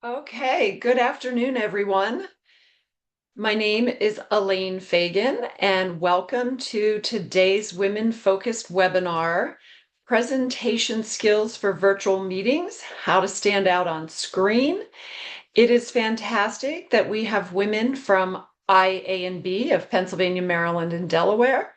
Okay, good afternoon, everyone. My name is Elaine Fagan, and welcome to today's women-focused webinar, Presentation Skills for Virtual Meetings, How to Stand Out on Screen. It is fantastic that we have women from I, A, and B of Pennsylvania, Maryland, and Delaware.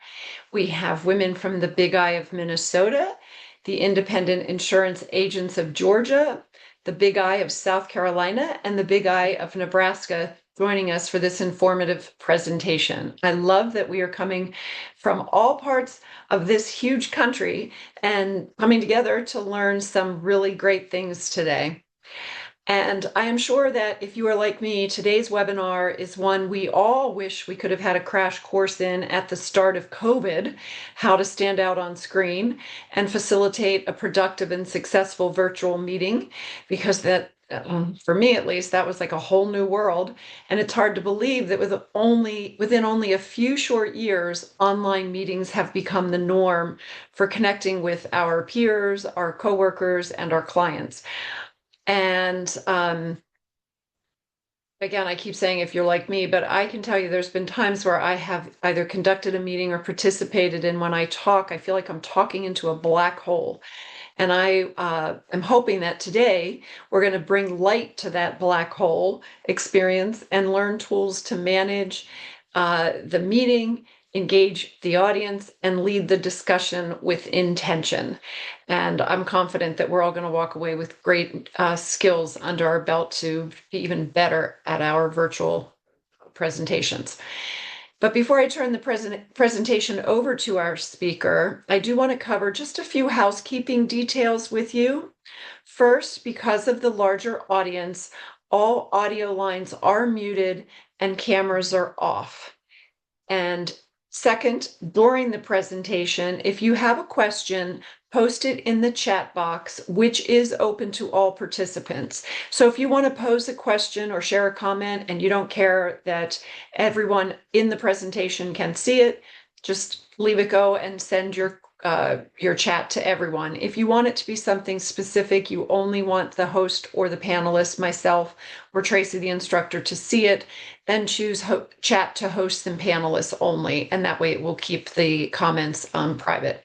We have women from the Big I of Minnesota, the Independent Insurance Agents of Georgia, the Big I of South Carolina, and the Big I of Nebraska joining us for this informative presentation. I love that we are coming from all parts of this huge country and coming together to learn some really great things today. And I am sure that if you are like me, today's webinar is one we all wish we could have had a crash course in at the start of COVID, how to stand out on screen and facilitate a productive and successful virtual meeting, because that, for me at least, that was like a whole new world. And it's hard to believe that within only a few short years, online meetings have become the norm for connecting with our peers, our coworkers, and our clients. And again, I keep saying if you're like me, but I can tell you there's been times where I have either conducted a meeting or participated, and when I talk, I feel like I'm talking into a black hole. And I am hoping that today we're going to bring light to that black hole experience and learn tools to manage the meeting, engage the audience, and lead the discussion with intention. And I'm confident that we're all going to walk away with great skills under our belt to be even better at our virtual presentations. But before I turn the presentation over to our speaker, I do want to cover just a few housekeeping details with you. First, because of the larger audience, all audio lines are muted and cameras are off. And second, during the presentation, if you have a question, post it in the chat box, which is open to all participants. So if you want to pose a question or share a comment and you don't care that everyone in the presentation can see it, just leave it go and send your chat to everyone. If you want it to be something specific, you only want the host or the panelist, myself or Tracey, the instructor, to see it, then choose chat to hosts and panelists only, and that way it will keep the comments private.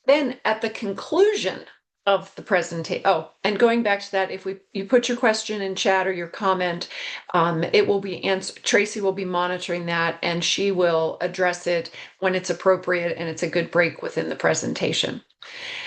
Then at the conclusion of the presentation, and going back to that, if you put your question in chat or your comment, it will be answered. Tracey will be monitoring that, and she will address it when it's appropriate and it's a good break within the presentation.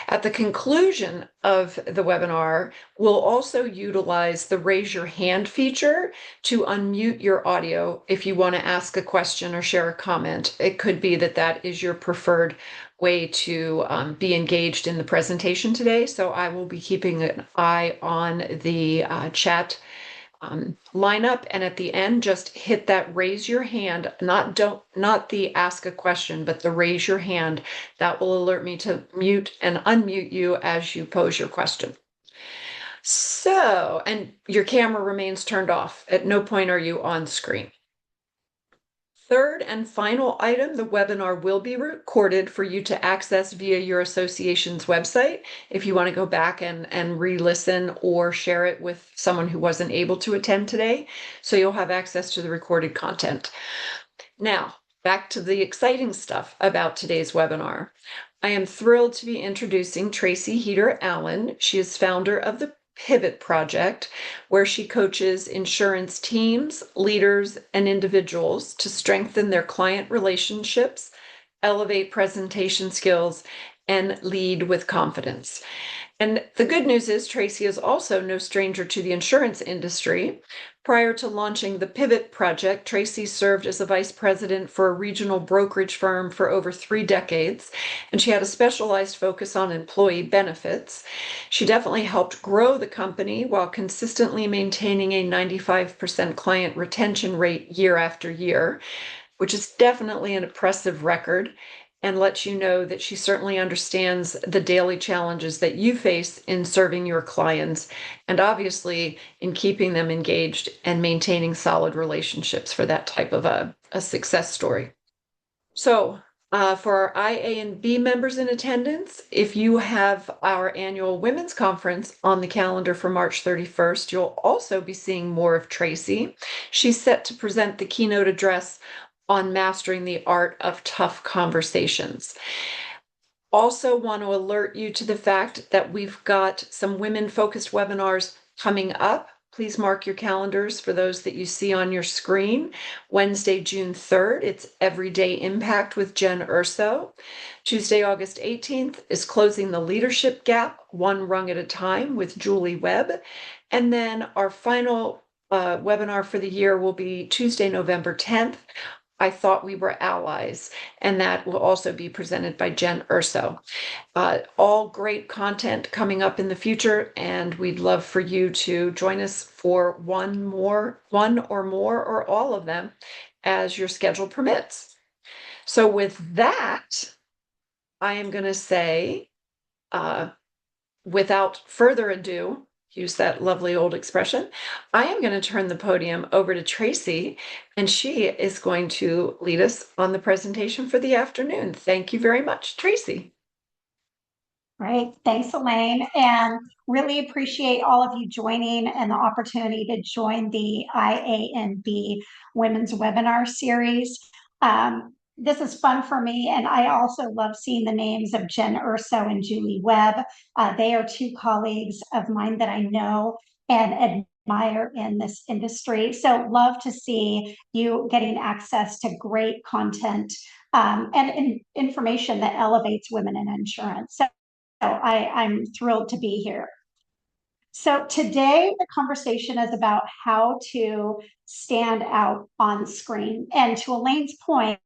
At the conclusion of the webinar, we'll also utilize the raise your hand feature to unmute your audio if you want to ask a question or share a comment. It could be that that is your preferred way to be engaged in the presentation today. So I will be keeping an eye on the chat lineup, and at the end, just hit that raise your hand, not the ask a question, but the raise your hand. That will alert me to mute and unmute you as you pose your question. So, and your camera remains turned off. At no point are you on screen. Third and final item, the webinar will be recorded for you to access via your association's website if you want to go back and re-listen or share it with someone who wasn't able to attend today. So you'll have access to the recorded content. Now, back to the exciting stuff about today's webinar. I am thrilled to be introducing Tracey Heeter Allen. She is founder of the Pivot Project, where she coaches insurance teams, leaders, and individuals to strengthen their client relationships, elevate presentation skills, and lead with confidence. And the good news is Tracey is also no stranger to the insurance industry. Prior to launching the Pivot Project, Tracey served as a vice president for a regional brokerage firm for over 3 decades, and she had a specialized focus on employee benefits. She definitely helped grow the company while consistently maintaining a 95% client retention rate year after year, which is definitely an impressive record, and lets you know that she certainly understands the daily challenges that you face in serving your clients, and obviously in keeping them engaged and maintaining solid relationships for that type of a success story. So For our IA and B members in attendance, if you have our annual women's conference on the calendar for March 31st, you'll also be seeing more of Tracey. She's set to present the keynote address on mastering the art of tough conversations. Also want to alert you to the fact that we've got some women-focused webinars coming up. Please mark your calendars for those that you see on your screen. Wednesday, June 3rd, it's Everyday Impact with Jen Urso. Tuesday, August 18th is Closing the Leadership Gap, One Rung at a Time with Julie Webb. And then our final webinar for the year will be Tuesday, November 10th. I thought we were allies, and that will also be presented by Jen Urso. All great content coming up in the future, and we'd love for you to join us for one or more, or all of them as your schedule permits. So with that, I am going to say, without further ado, use that lovely old expression, I am going to turn the podium over to Tracey, and she is going to lead us on the presentation for the afternoon. Thank you very much, Tracey. Great. Thanks, Elaine. And really appreciate all of you joining and the opportunity to join the IANB Women's Webinar Series. This is fun for me, and I also love seeing the names of Jen Urso and Julie Webb. They are two colleagues of mine that I know and admire in this industry. So love to see you getting access to great content and information that elevates women in insurance. So I'm thrilled to be here. So today the conversation is about how to stand out on screen. And to Elaine's point,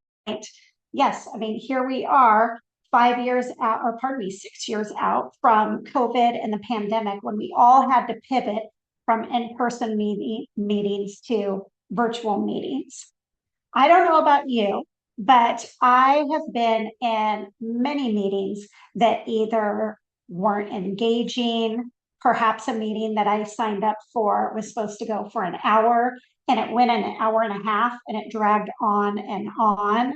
yes, I mean, here we are 5 years out, or pardon me, 6 years out from COVID and the pandemic, when we all had to pivot from in-person meetings to virtual meetings. I don't know about you, but I have been in many meetings that either weren't engaging, perhaps a meeting that I signed up for was supposed to go for an hour and it went an hour and a half and it dragged on and on.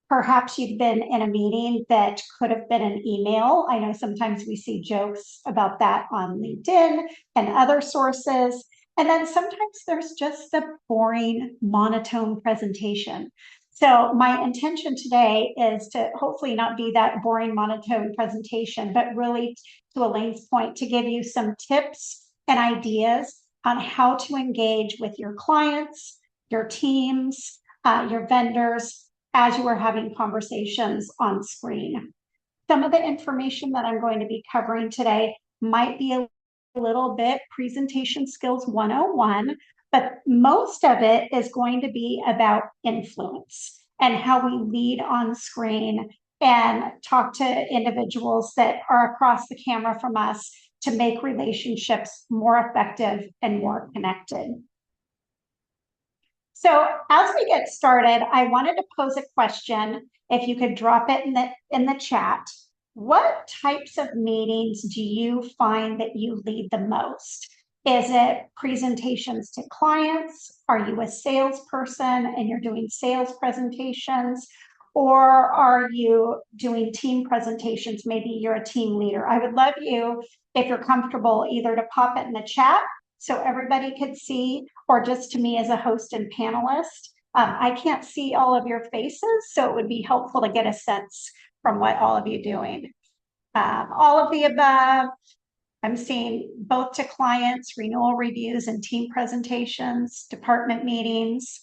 Perhaps you've been in a meeting that could have been an email. I know sometimes we see jokes about that on LinkedIn and other sources. And then sometimes there's just the boring, monotone presentation. So my intention today is to hopefully not be that boring, monotone presentation, but really, to Elaine's point, to give you some tips and ideas on how to engage with your clients, your teams, your vendors, as you are having conversations on screen. Some of the information that I'm going to be covering today might be a little bit presentation skills 101, but most of it is going to be about influence and how we lead on screen and talk to individuals that are across the camera from us to make relationships more effective and more connected. So as we get started, I wanted to pose a question. If you could drop it in the chat. What types of meetings do you find that you lead the most? Is it presentations to clients? Are you a salesperson and you're doing sales presentations? Or are you doing team presentations? Maybe you're a team leader. I would love you, if you're comfortable, either to pop it in the chat so everybody could see, or just to me as a host and panelist. I can't see all of your faces, so it would be helpful to get a sense from what all of you doing. All of the above. I'm seeing both to clients, renewal reviews and team presentations, department meetings,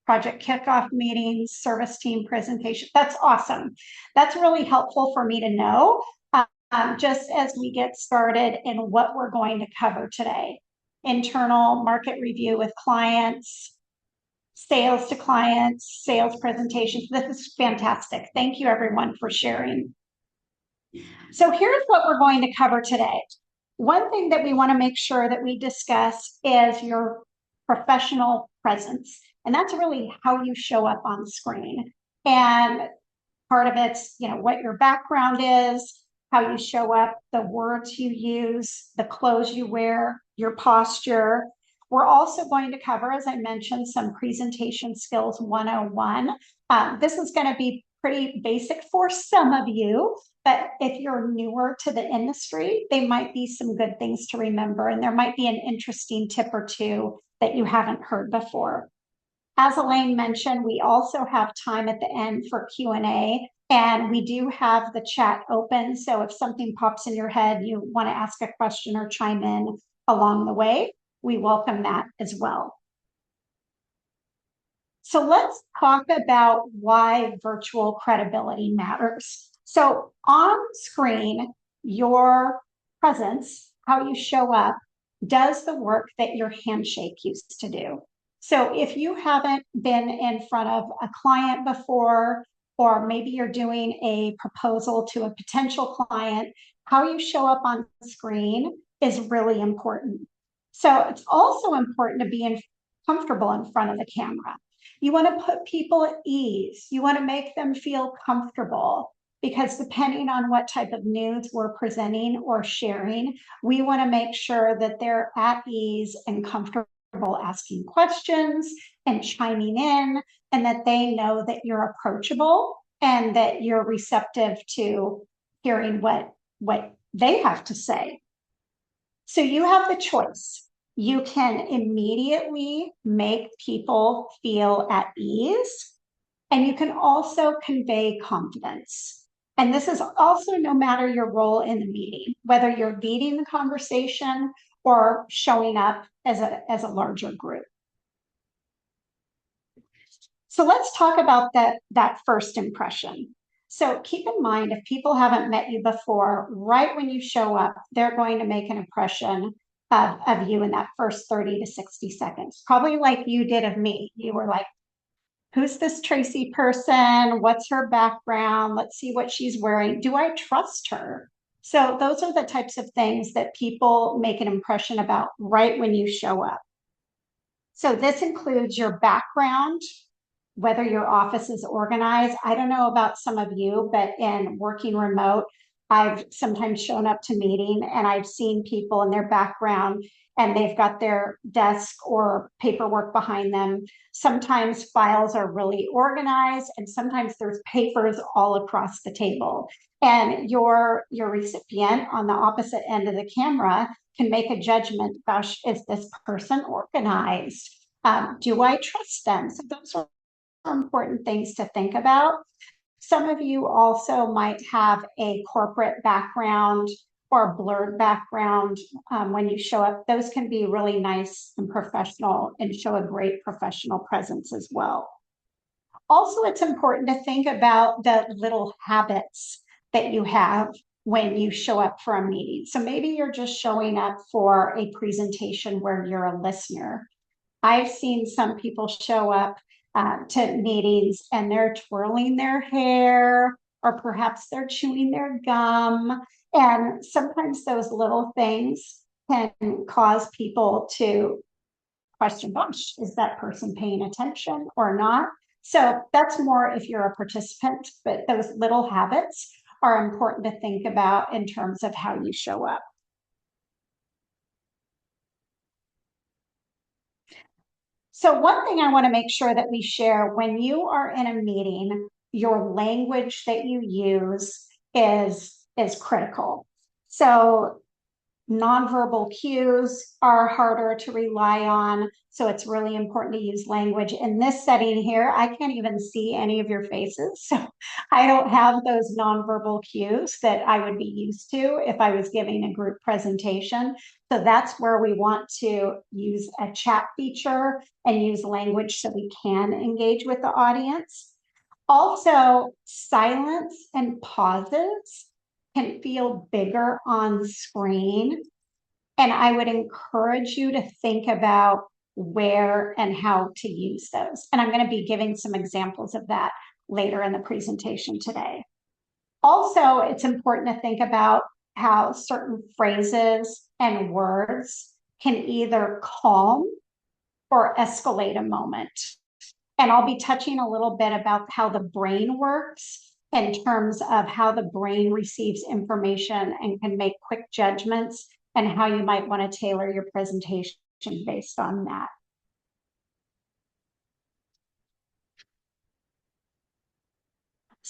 project kickoff meetings, service team presentation. That's awesome. That's really helpful for me to know, just as we get started in what we're going to cover today. Internal market review with clients, sales to clients, sales presentations. This is fantastic. Thank you everyone for sharing. So here's what we're going to cover today. One thing that we want to make sure that we discuss is your professional presence. And that's really how you show up on screen. And part of it's, what your background is, how you show up, the words you use, the clothes you wear, your posture. We're also going to cover, as I mentioned, some presentation skills 101. This is going to be pretty basic for some of you, but if you're newer to the industry, they might be some good things to remember, and there might be an interesting tip or two that you haven't heard before. As Elaine mentioned, we also have time at the end for Q&A, and we do have the chat open. So if something pops in your head, you want to ask a question or chime in along the way, we welcome that as well. So let's talk about why virtual credibility matters. So on screen, your presence, how you show up, does the work that your handshake used to do. So if you haven't been in front of a client before, or maybe you're doing a proposal to a potential client, how you show up on screen is really important. So it's also important to be comfortable in front of the camera. You want to put people at ease. You want to make them feel comfortable, because depending on what type of news we're presenting or sharing, we want to make sure that they're at ease and comfortable asking questions and chiming in, and that they know that you're approachable and that you're receptive to hearing what they have to say. So you have the choice. You can immediately make people feel at ease, and you can also convey confidence. And this is also no matter your role in the meeting, whether you're leading the conversation or showing up as a larger group. So let's talk about that first impression. So keep in mind, if people haven't met you before, right when you show up, they're going to make an impression of you in that first 30 to 60 seconds, probably like you did of me. You were like, who's this Tracey person? What's her background? Let's see what she's wearing. Do I trust her? So those are the types of things that people make an impression about right when you show up. So this includes your background, whether your office is organized. I don't know about some of you, but in working remote, I've sometimes shown up to meeting and I've seen people in their background and they've got their desk or paperwork behind them. Sometimes files are really organized, and sometimes there's papers all across the table. And your recipient on the opposite end of the camera can make a judgment, gosh, is this person organized? Do I trust them? So those are important things to think about. Some of you also might have a corporate background or a blurred background when you show up. Those can be really nice and professional and show a great professional presence as well. Also, it's important to think about the little habits that you have when you show up for a meeting. So maybe you're just showing up for a presentation where you're a listener. I've seen some people show up to meetings and they're twirling their hair, or perhaps they're chewing their gum. And sometimes those little things can cause people to question, gosh, is that person paying attention or not? So that's more if you're a participant, but those little habits are important to think about in terms of how you show up. So one thing I want to make sure that we share: when you are in a meeting, your language that you use is critical. So nonverbal cues are harder to rely on. So it's really important to use language. In this setting here, I can't even see any of your faces. So I don't have those nonverbal cues that I would be used to if I was giving a group presentation. So that's where we want to use a chat feature and use language so we can engage with the audience. Also, silence and pauses can feel bigger on screen. And I would encourage you to think about where and how to use those. And I'm going to be giving some examples of that later in the presentation today. Also, it's important to think about how certain phrases and words can either calm or escalate a moment. And I'll be touching a little bit about how the brain works in terms of how the brain receives information and can make quick judgments, and how you might want to tailor your presentation based on that.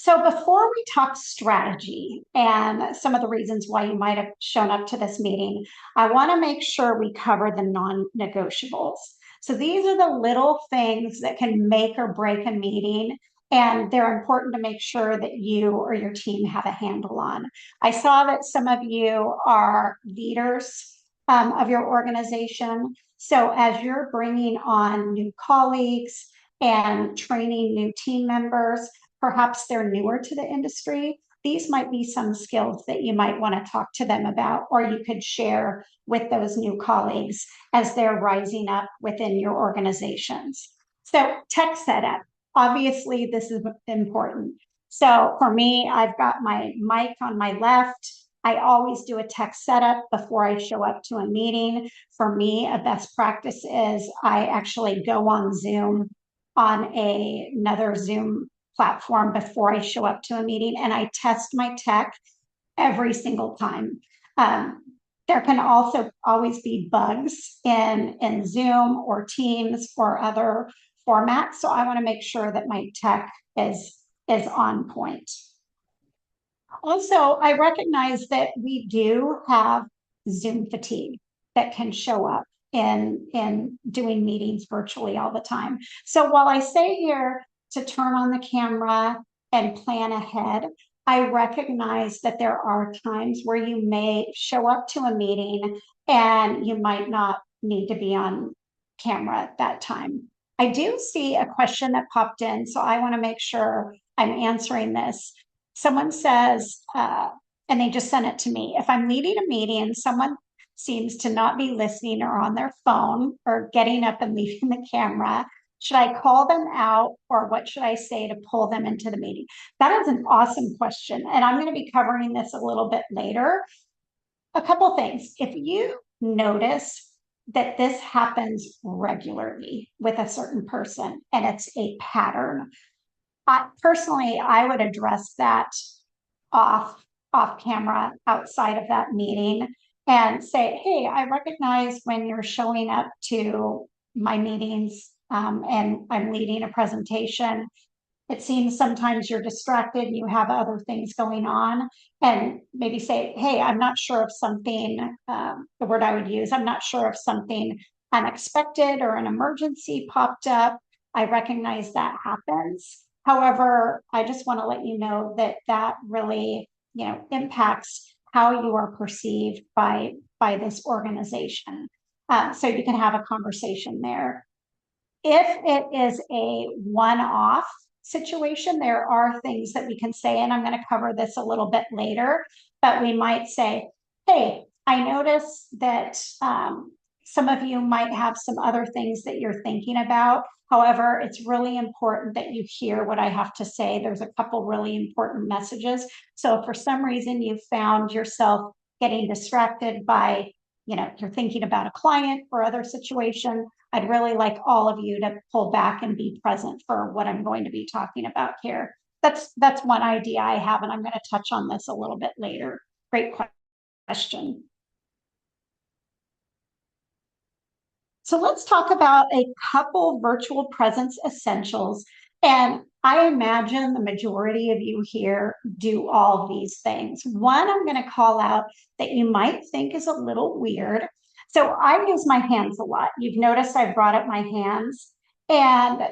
So before we talk strategy and some of the reasons why you might have shown up to this meeting, I want to make sure we cover the non-negotiables. So these are the little things that can make or break a meeting, and they're important to make sure that you or your team have a handle on. I saw that some of you are leaders of your organization. So as you're bringing on new colleagues and training new team members, perhaps they're newer to the industry. These might be some skills that you might want to talk to them about, or you could share with those new colleagues as they're rising up within your organizations. So, tech setup. Obviously, this is important. So, for me, I've got my mic on my left. I always do a tech setup before I show up to a meeting. For me, a best practice is I actually go on Zoom on another Zoom platform before I show up to a meeting, and I test my tech every single time. Um, there can also always be bugs in Zoom or Teams or other formats, so I want to make sure that my tech is on point. Also, I recognize that we do have Zoom fatigue that can show up in doing meetings virtually all the time. So while I say here to turn on the camera and plan ahead, I recognize that there are times where you may show up to a meeting and you might not need to be on camera at that time. I do see a question that popped in, so I want to make sure I'm answering this. Someone says, and they just sent it to me, if I'm leading a meeting and someone seems to not be listening or on their phone or getting up and leaving the camera, should I call them out or what should I say to pull them into the meeting? That is an awesome question. And I'm going to be covering this a little bit later. A couple things. If you notice that this happens regularly with a certain person and it's a pattern, personally, I would address that off off camera outside of that meeting and say, hey, I recognize when you're showing up to my meetings and I'm leading a presentation, it seems sometimes you're distracted and you have other things going on, and maybe say, hey, I'm not sure if something, the word I would use, I'm not sure if something unexpected or an emergency popped up. I recognize that happens. However, I just want to let you know that that really, impacts how you are perceived by this organization. So you can have a conversation there. If it is a one-off situation, there are things that we can say, and I'm going to cover this a little bit later, but we might say, hey, I notice that some of you might have some other things that you're thinking about. However, it's really important that you hear what I have to say. There's a couple really important messages. So if for some reason you found yourself getting distracted by, you're thinking about a client or other situation, I'd really like all of you to pull back and be present for what I'm going to be talking about here. That's one idea I have, and I'm going to touch on this a little bit later. Great question. So let's talk about a couple virtual presence essentials. And I imagine the majority of you here do all of these things. One I'm going to call out that you might think is a little weird. So I use my hands a lot. You've noticed I've brought up my hands. And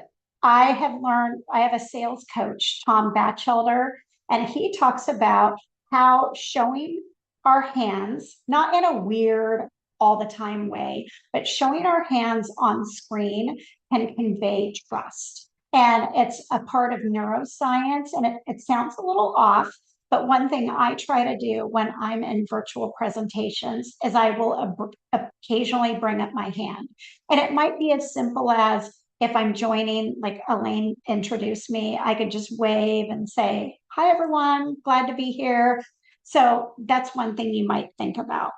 I have learned, I have a sales coach, Tom Batchelder, and he talks about how showing our hands, not in a weird, all the time way, but showing our hands on screen can convey trust. And it's a part of neuroscience, and it sounds a little off, but one thing I try to do when I'm in virtual presentations is I will occasionally bring up my hand. And it might be as simple as if I'm joining, like Elaine introduced me, I could just wave and say, hi, everyone, glad to be here. So that's one thing you might think about.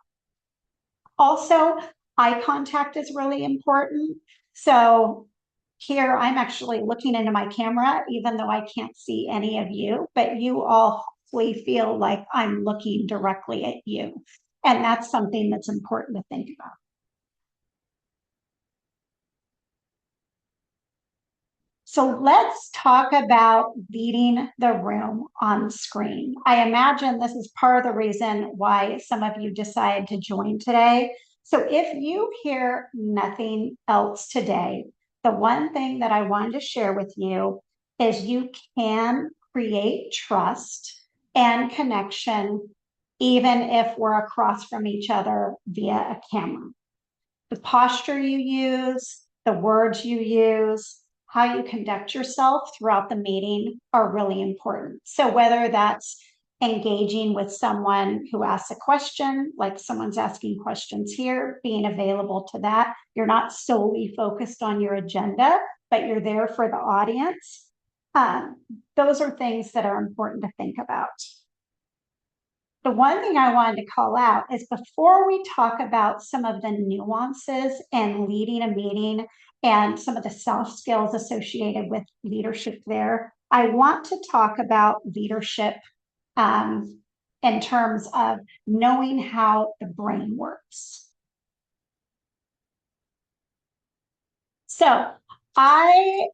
Also, eye contact is really important. So here I'm actually looking into my camera, even though I can't see any of you, but you all hopefully feel like I'm looking directly at you. And that's something that's important to think about. So let's talk about leading the room on screen. I imagine this is part of the reason why some of you decided to join today. So if you hear nothing else today, the one thing that I wanted to share with you is you can create trust and connection even if we're across from each other via a camera. The posture you use, the words you use, how you conduct yourself throughout the meeting are really important. So, whether that's engaging with someone who asks a question, like someone's asking questions here, being available to that, you're not solely focused on your agenda, but you're there for the audience. Those are things that are important to think about. The one thing I wanted to call out is before we talk about some of the nuances and leading a meeting and some of the soft skills associated with leadership there, I want to talk about leadership um, in terms of knowing how the brain works. So I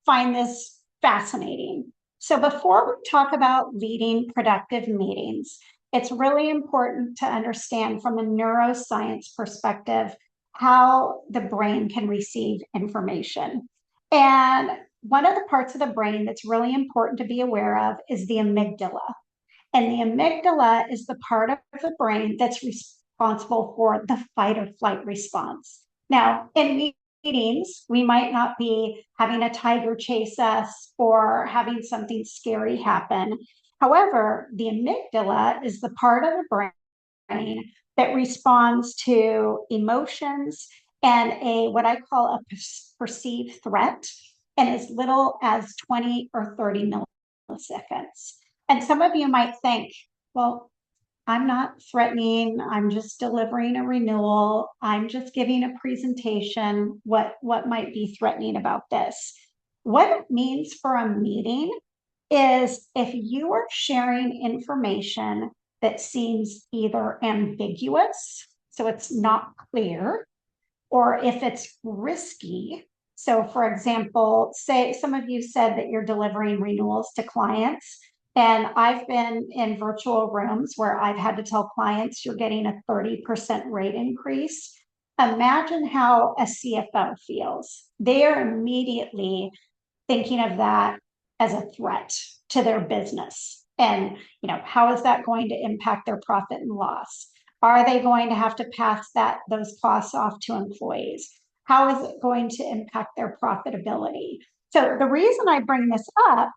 find this fascinating. So, before we talk about leading productive meetings, it's really important to understand from a neuroscience perspective how the brain can receive information. And one of the parts of the brain that's really important to be aware of is the amygdala. And the amygdala is the part of the brain that's responsible for the fight or flight response. Now, in meetings, we might not be having a tiger chase us or having something scary happen. However, the amygdala is the part of the brain that responds to emotions and a what I call a perceived threat in as little as 20 or 30 milliseconds. And some of you might think, well, I'm not threatening. I'm just delivering a renewal. I'm just giving a presentation. What might be threatening about this? What it means for a meeting is if you are sharing information that seems either ambiguous, so it's not clear, or if it's risky. So, for example, say some of you said that you're delivering renewals to clients, and I've been in virtual rooms where I've had to tell clients you're getting a 30% rate increase. Imagine how a CFO feels. They are immediately thinking of that as a threat to their business. And, how is that going to impact their profit and loss? Are they going to have to pass those costs off to employees? How is it going to impact their profitability? So the reason I bring this up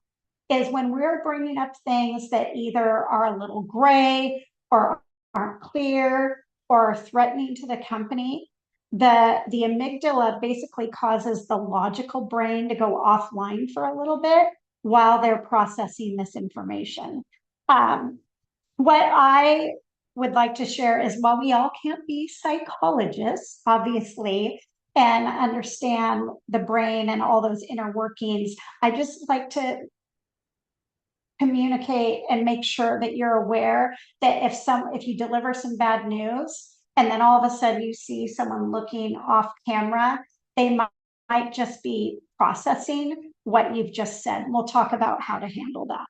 is when we're bringing up things that either are a little gray or aren't clear or threatening to the company, the amygdala basically causes the logical brain to go offline for a little bit while they're processing this information. What I would like to share is while we all can't be psychologists, obviously, and understand the brain and all those inner workings, I just like to communicate and make sure that you're aware that if you deliver some bad news and then all of a sudden you see someone looking off camera, they might just be processing what you've just said. We'll talk about how to handle that.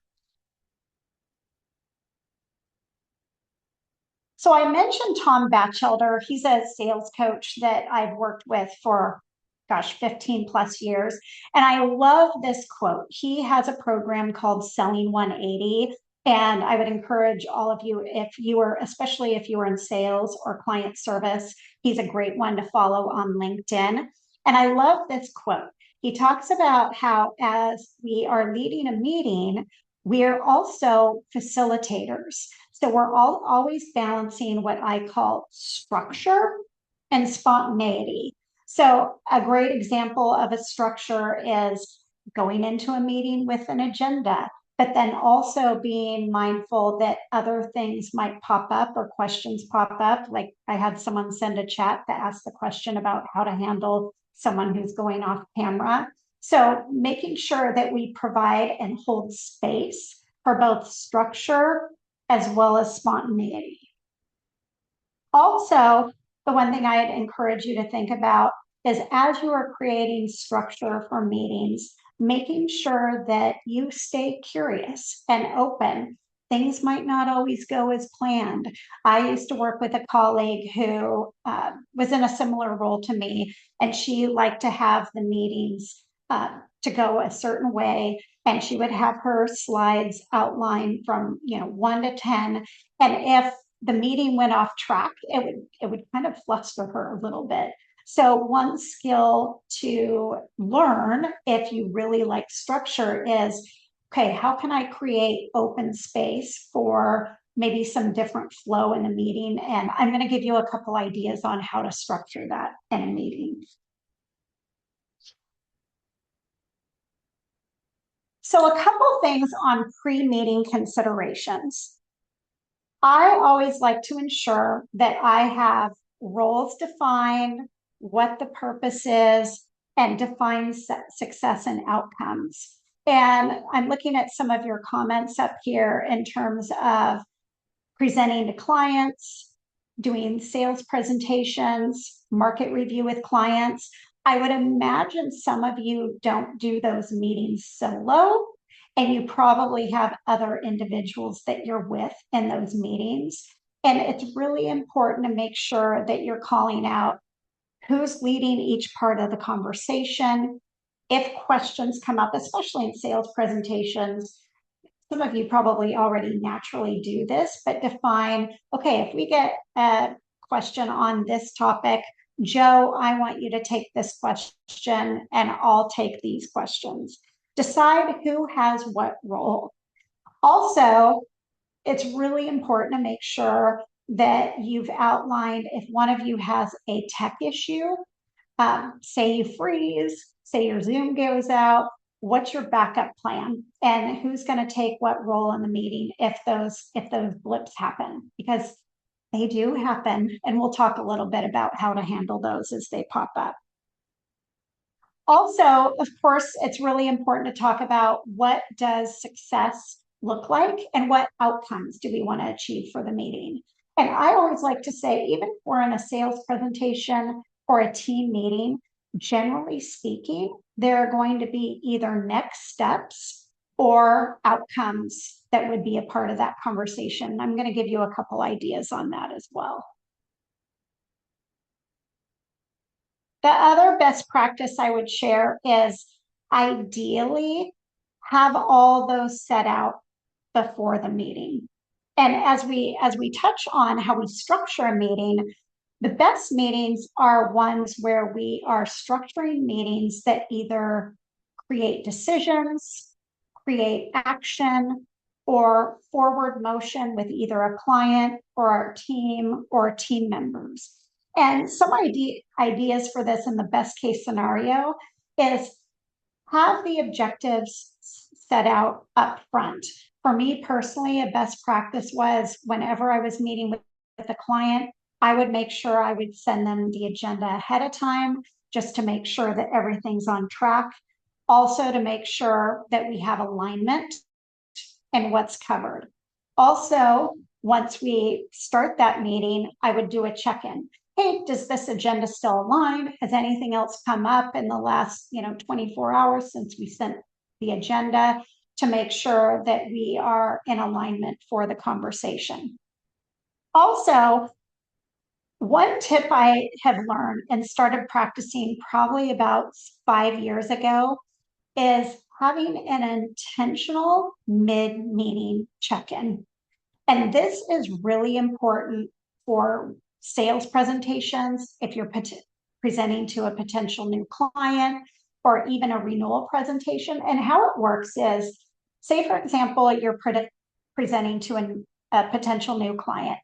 So I mentioned Tom Batchelder. He's a sales coach that I've worked with for, 15 plus years. And I love this quote. He has a program called Selling 180. And I would encourage all of you, especially if you are in sales or client service, he's a great one to follow on LinkedIn. And I love this quote. He talks about how as we are leading a meeting, we are also facilitators. So we're always balancing what I call structure and spontaneity. So a great example of a structure is going into a meeting with an agenda, but then also being mindful that other things might pop up or questions pop up. Like I had someone send a chat that asked the question about how to handle someone who's going off camera. So making sure that we provide and hold space for both structure as well as spontaneity. Also, the one thing I'd encourage you to think about is as you are creating structure for meetings, making sure that you stay curious and open. Things might not always go as planned. I used to work with a colleague who was in a similar role to me, and she liked to have the meetings to go a certain way, and she would have her slides outlined from 1 to 10, and if the meeting went off track, it would kind of fluster her a little bit. So one skill to learn if you really like structure is, okay, how can I create open space for maybe some different flow in the meeting? And I'm going to give you a couple ideas on how to structure that in a meeting. So a couple things on pre-meeting considerations. I always like to ensure that I have roles defined, what the purpose is, and define success and outcomes. And I'm looking at some of your comments up here in terms of presenting to clients, doing sales presentations, market review with clients. I would imagine some of you don't do those meetings solo, and you probably have other individuals that you're with in those meetings. And it's really important to make sure that you're calling out who's leading each part of the conversation. If questions come up, especially in sales presentations, some of you probably already naturally do this, but define, okay, if we get a question on this topic, Joe, I want you to take this question and I'll take these questions. Decide who has what role. Also, it's really important to make sure that you've outlined if one of you has a tech issue, say you freeze, say your Zoom goes out, what's your backup plan, and who's going to take what role in the meeting if those blips happen, because they do happen, and we'll talk a little bit about how to handle those as they pop up. Also, of course, it's really important to talk about what does success look like and what outcomes do we want to achieve for the meeting. And I always like to say, even if we're in a sales presentation or a team meeting, generally speaking, there are going to be either next steps or outcomes that would be a part of that conversation. I'm going to give you a couple ideas on that as well. The other best practice I would share is ideally have all those set out before the meeting. And as we touch on how we structure a meeting, the best meetings are ones where we are structuring meetings that either create decisions, create action, or forward motion with either a client or our team or team members. And some ideas for this in the best case scenario is have the objectives set out up front. For me personally, a best practice was whenever I was meeting with a client, I would make sure I would send them the agenda ahead of time just to make sure that everything's on track. Also, to make sure that we have alignment and what's covered. Also, once we start that meeting, I would do a check-in. Hey, does this agenda still align? Has anything else come up in the last 24 hours since we sent the agenda, to make sure that we are in alignment for the conversation? Also, one tip I have learned and started practicing probably about 5 years ago is having an intentional mid-meeting check-in. And this is really important for sales presentations, if you're presenting to a potential new client, or even a renewal presentation. And how it works is, say, for example, you're presenting to a potential new client,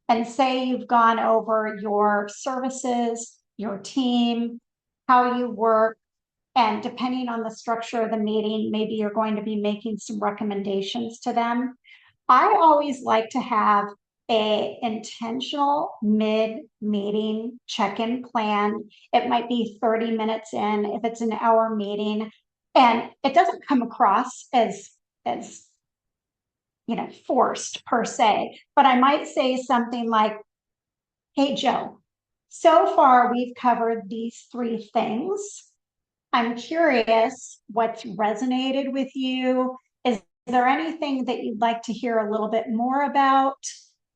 and say you've gone over your services, your team, how you work, and depending on the structure of the meeting, maybe you're going to be making some recommendations to them. I always like to have a intentional mid-meeting check-in plan. It might be 30 minutes in if it's an hour meeting, and it doesn't come across as forced per se, but I might say something like, hey Joe, so far we've covered these 3 things. I'm curious what's resonated with you. Is there anything that you'd like to hear a little bit more about?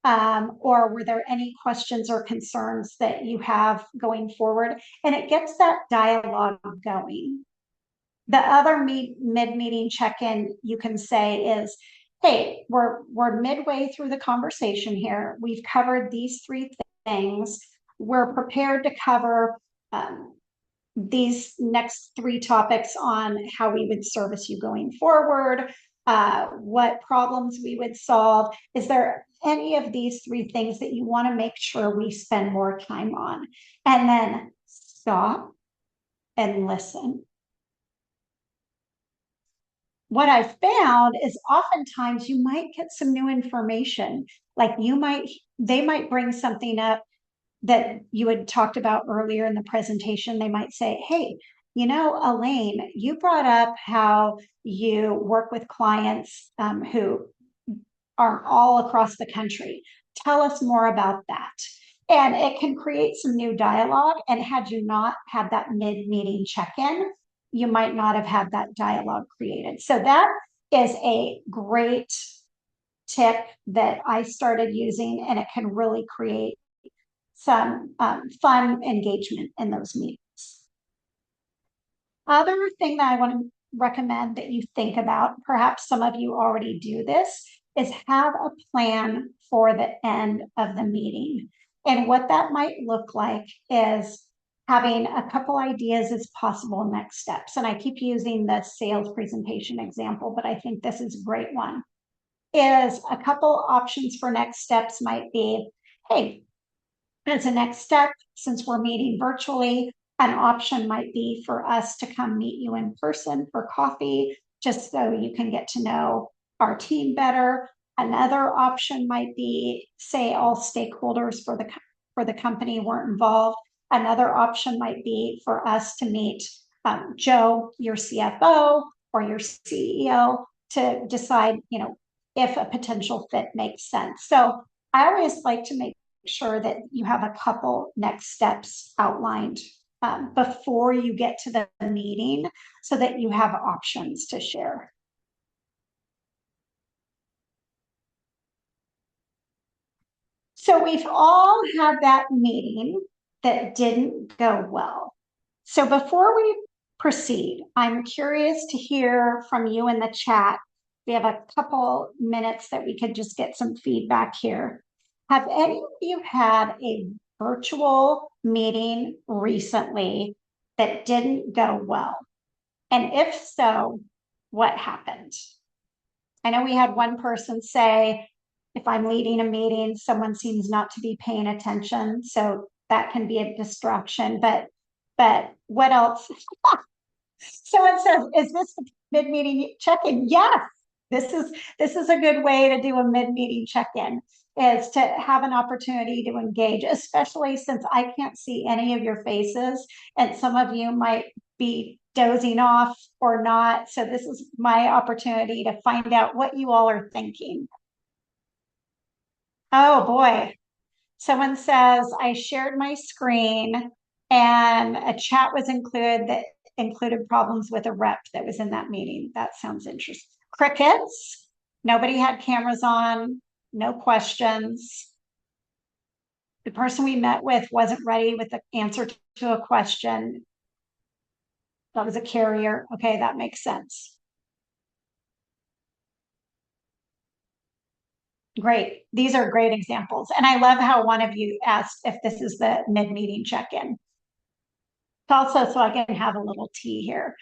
Or were there any questions or concerns that you have going forward? And it gets that dialogue going. The other mid-meeting check-in you can say is, hey, we're midway through the conversation here. We've covered these three things. We're prepared to cover these next three topics on how we would service you going forward, what problems we would solve. Is there any of these three things that you want to make sure we spend more time on? And then stop and listen. What I've found is oftentimes you might get some new information. Like they might bring something up that you had talked about earlier in the presentation. They might say, hey, Elaine, you brought up how you work with clients who are all across the country. Tell us more about that. And it can create some new dialogue. And had you not had that mid-meeting check-in, you might not have had that dialogue created. So that is a great tip that I started using, and it can really create some fun engagement in those meetings. Other thing that I want to recommend that you think about, perhaps some of you already do this, is have a plan for the end of the meeting. And what that might look like is having a couple ideas as possible next steps. And I keep using the sales presentation example, but I think this is a great one. Is a couple options for next steps might be, hey, as a next step, since we're meeting virtually, an option might be for us to come meet you in person for coffee, just so you can get to know our team better. Another option might be, say, all stakeholders for the company weren't involved. Another option might be for us to meet Joe, your CFO, or your CEO to decide, if a potential fit makes sense. So I always like to make sure that you have a couple next steps outlined before you get to the meeting so that you have options to share. So we've all had that meeting that didn't go well. So before we proceed, I'm curious to hear from you in the chat. We have a couple minutes that we could just get some feedback here. Have any of you had a virtual meeting recently that didn't go well? And if so, what happened? I know we had one person say, if I'm leading a meeting, someone seems not to be paying attention. So that can be a distraction. But what else? Someone says, is this the mid-meeting check-in? Yes, this is a good way to do a mid-meeting check-in, is to have an opportunity to engage, especially since I can't see any of your faces and some of you might be dozing off or not. So this is my opportunity to find out what you all are thinking. Oh boy. Someone says, I shared my screen and a chat was included that included problems with a rep that was in that meeting. That sounds interesting. Crickets. Nobody had cameras on, no questions. The person we met with wasn't ready with the answer to a question. That was a carrier. Okay, that makes sense. Great. These are great examples. And I love how one of you asked if this is the mid-meeting check-in. Also, so I can have a little tea here.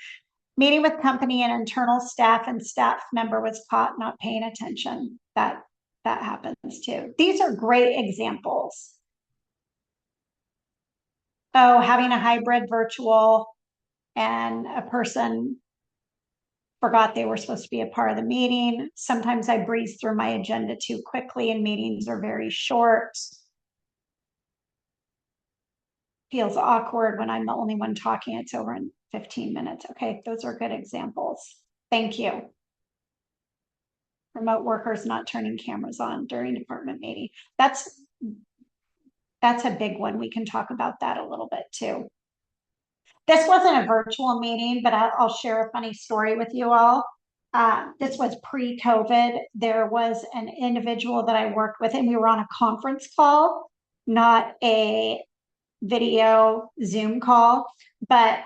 Meeting with company and internal staff and staff member was caught not paying attention. That happens too. These are great examples. Oh, having a hybrid virtual and a person forgot they were supposed to be a part of the meeting. Sometimes I breeze through my agenda too quickly and meetings are very short. Feels awkward when I'm the only one talking. It's over in 15 minutes. Okay, those are good examples. Thank you. Remote workers not turning cameras on during department meeting. That's a big one. We can talk about that a little bit too. This wasn't a virtual meeting, but I'll share a funny story with you all. This was pre-COVID. There was an individual that I worked with, and we were on a conference call, not a video Zoom call. But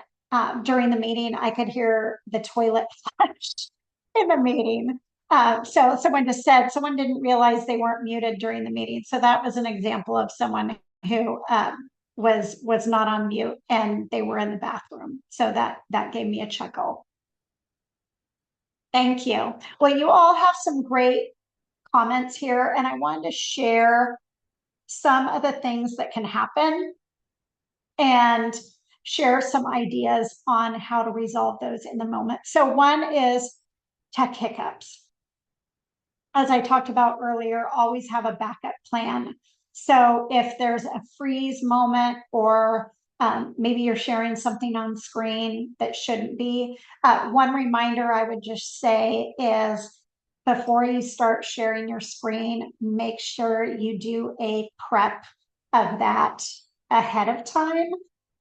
during the meeting, I could hear the toilet flush in the meeting. So someone just said someone didn't realize they weren't muted during the meeting. So that was an example of someone who was not on mute and they were in the bathroom. So that gave me a chuckle. Thank you. Well, you all have some great comments here, and I wanted to share some of the things that can happen and share some ideas on how to resolve those in the moment. So one is tech hiccups. As I talked about earlier, always have a backup plan. So if there's a freeze moment, or maybe you're sharing something on screen that shouldn't be, one reminder I would just say is before you start sharing your screen, make sure you do a prep of that ahead of time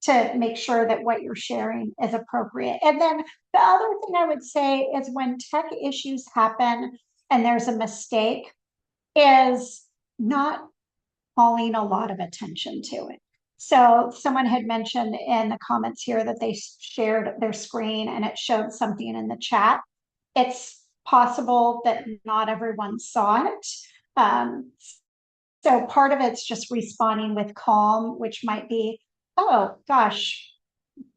to make sure that what you're sharing is appropriate. And then the other thing I would say is when tech issues happen and there's a mistake, is not calling a lot of attention to it. So someone had mentioned in the comments here that they shared their screen and it showed something in the chat. It's possible that not everyone saw it. So part of it's just responding with calm, which might be, oh gosh,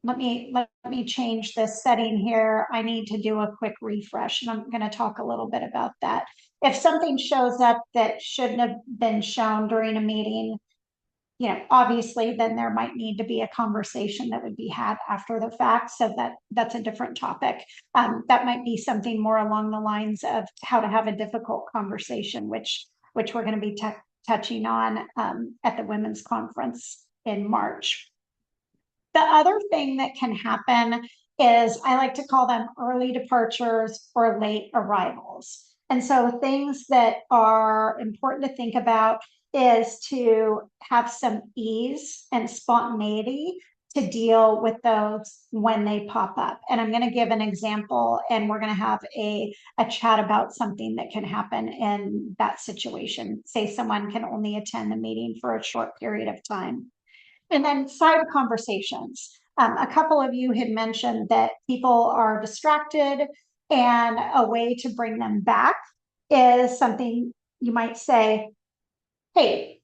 let me change this setting here. I need to do a quick refresh, and I'm going to talk a little bit about that. If something shows up that shouldn't have been shown during a meeting, obviously then there might need to be a conversation that would be had after the fact. So that's a different topic. That might be something more along the lines of how to have a difficult conversation, which we're going to be touching on at the women's conference in March. The other thing that can happen is I like to call them early departures or late arrivals. And so things that are important to think about is to have some ease and spontaneity to deal with those when they pop up. And I'm going to give an example, and we're going to have a chat about something that can happen in that situation. Say someone can only attend the meeting for a short period of time. And then side conversations. A couple of you had mentioned that people are distracted, and a way to bring them back is something you might say, hey,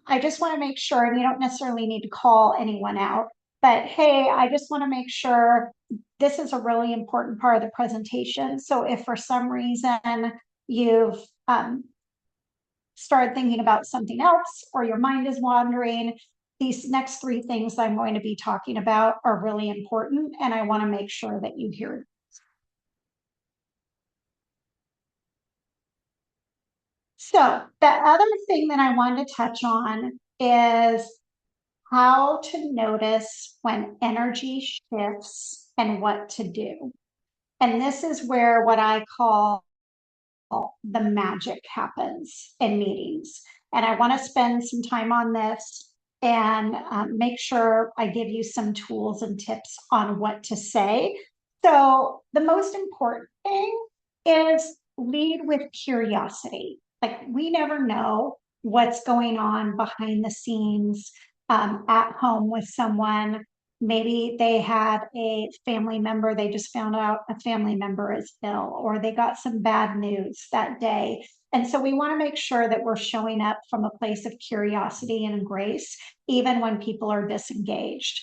I just want to make sure, and you don't necessarily need to call anyone out, but hey, I just want to make sure this is a really important part of the presentation. So if for some reason you've started thinking about something else or your mind is wandering, these next three things I'm going to be talking about are really important, and I want to make sure that you hear it. So the other thing that I wanted to touch on is how to notice when energy shifts and what to do. And this is where what I call the magic happens in meetings. And I want to spend some time on this and make sure I give you some tools and tips on what to say. So the most important thing is lead with curiosity. Like, we never know what's going on behind the scenes at home with someone. Maybe they had a family member, they just found out a family member is ill, or they got some bad news that day. And so we want to make sure that we're showing up from a place of curiosity and grace, even when people are disengaged.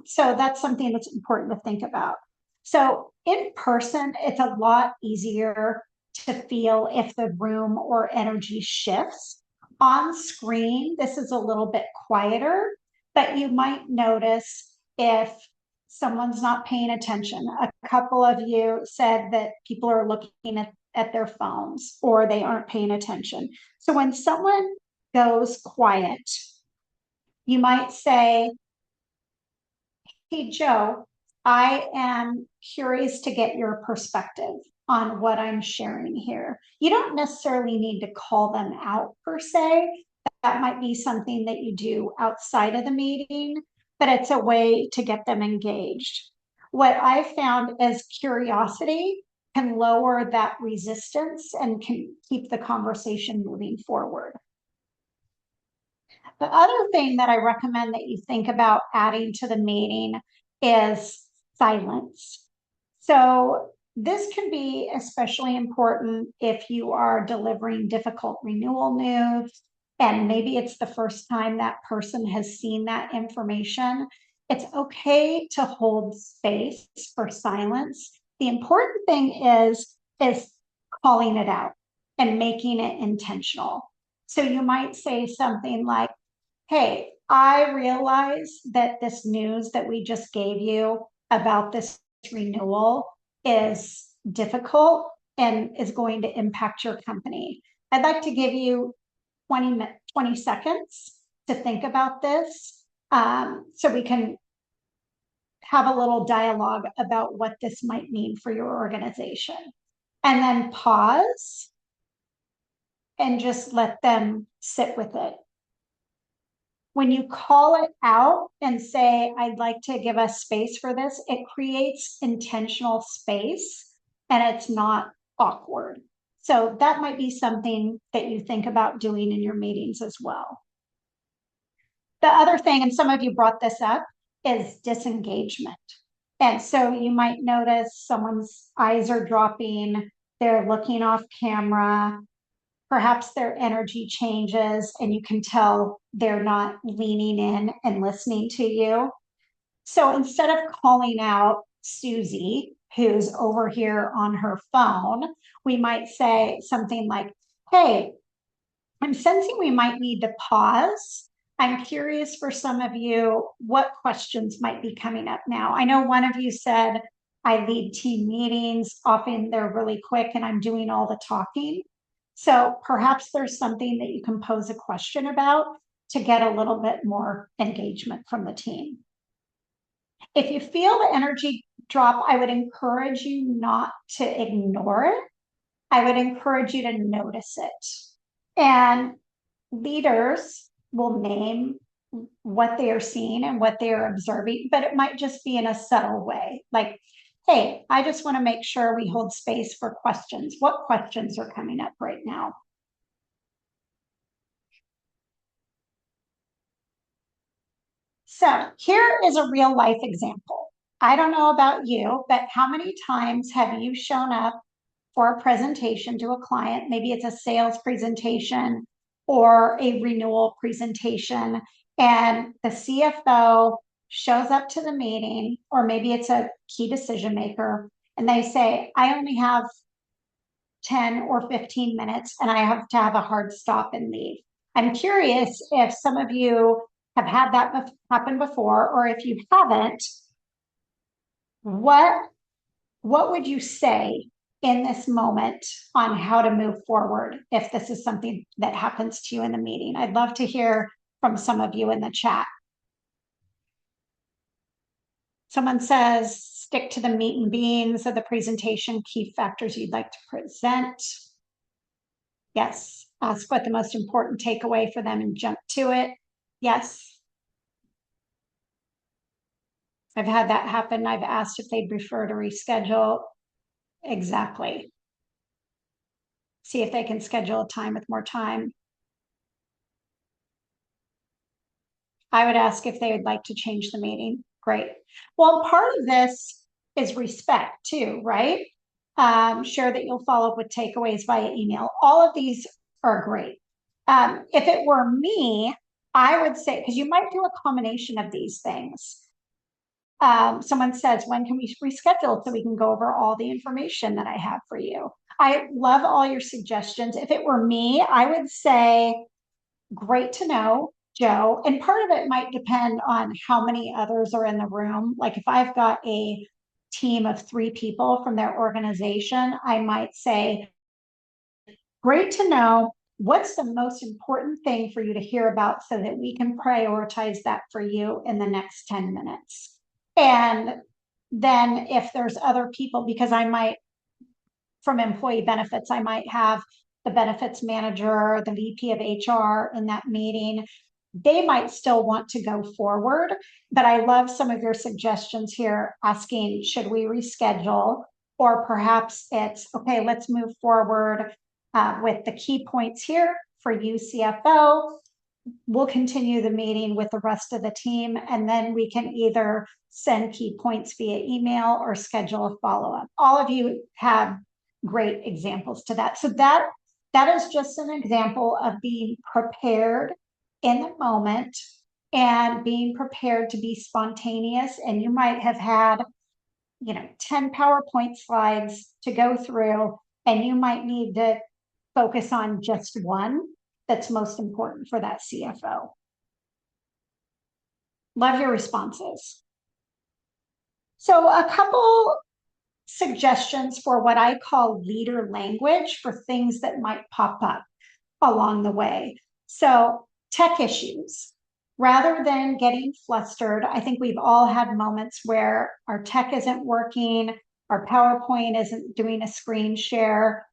So that's something that's important to think about. So in person, it's a lot easier to feel if the room or energy shifts. On screen, this is a little bit quieter, but you might notice if someone's not paying attention. A couple of you said that people are looking at their phones or they aren't paying attention. So when someone goes quiet, you might say, hey, Joe, I am curious to get your perspective on what I'm sharing here. You don't necessarily need to call them out per se. That might be something that you do outside of the meeting. but it's a way to get them engaged. What I found is curiosity can lower that resistance and can keep the conversation moving forward. The other thing that I recommend that you think about adding to the meeting is silence. So this can be especially important if you are delivering difficult renewal news and maybe it's the first time that person has seen that information. It's okay to hold space for silence. The important thing is calling it out and making it intentional. So you might say something like, hey, I realize that this news that we just gave you about this renewal is difficult and is going to impact your company. I'd like to give you 20 seconds to think about this so we can have a little dialogue about what this might mean for your organization. And then pause and just let them sit with it. When you call it out and say, I'd like to give us space for this, it creates intentional space and it's not awkward. So that might be something that you think about doing in your meetings as well. The other thing, and some of you brought this up, is disengagement. And so you might notice someone's eyes are dropping, they're looking off camera, perhaps their energy changes and you can tell they're not leaning in and listening to you. So instead of calling out Susie, who's over here on her phone, we might say something like, hey, I'm sensing we might need to pause. I'm curious for some of you what questions might be coming up now. I know one of you said, I lead team meetings. Often they're really quick and I'm doing all the talking. So perhaps there's something that you can pose a question about to get a little bit more engagement from the team. If you feel the energy drop, I would encourage you not to ignore it. I would encourage you to notice it. And leaders will name what they are seeing and what they are observing, but it might just be in a subtle way. Like, hey, I just want to make sure we hold space for questions. What questions are coming up right now? So here is a real life example. I don't know about you, but how many times have you shown up for a presentation to a client? Maybe it's a sales presentation or a renewal presentation, and the CFO shows up to the meeting, or maybe it's a key decision maker, and they say, I only have 10 or 15 minutes and I have to have a hard stop and leave. I'm curious if some of you have had that happen before, or if you haven't, what what would you say in this moment on how to move forward if this is something that happens to you in the meeting? I'd love to hear from some of you in the chat. Someone says, stick to the meat and beans of the presentation, key factors you'd like to present. Yes. Ask what the most important takeaway for them and jump to it. Yes. I've had that happen. I've asked if they'd prefer to reschedule. Exactly. See if they can schedule a time with more time. I would ask if they would like to change the meeting. Great. Well, part of this is respect too, right? Share that you'll follow up with takeaways via email. All of these are great. If it were me, I would say, because you might do a combination of these things. Someone says, when can we reschedule so we can go over all the information that I have for you? I love all your suggestions. If it were me, I would say, great to know, Joe. And part of it might depend on how many others are in the room. Like if I've got a team of 3 people from their organization, I might say, great to know. What's the most important thing for you to hear about so that we can prioritize that for you in the next 10 minutes? And then if there's other people, because I might, from employee benefits, I might have the benefits manager, the VP of HR in that meeting. they might still want to go forward. But I love some of your suggestions here asking, should we reschedule? Or perhaps it's, okay, let's move forward with the key points here for you, CFO. We'll continue the meeting with the rest of the team, and then we can either send key points via email or schedule a follow-up. All of you have great examples to that. So that is just an example of being prepared in the moment and being prepared to be spontaneous. And you might have had, 10 PowerPoint slides to go through, and you might need to focus on just one that's most important for that CFO. Love your responses. So a couple suggestions for what I call leader language for things that might pop up along the way. So tech issues. Rather than getting flustered, I think we've all had moments where our tech isn't working, our PowerPoint isn't doing a screen share.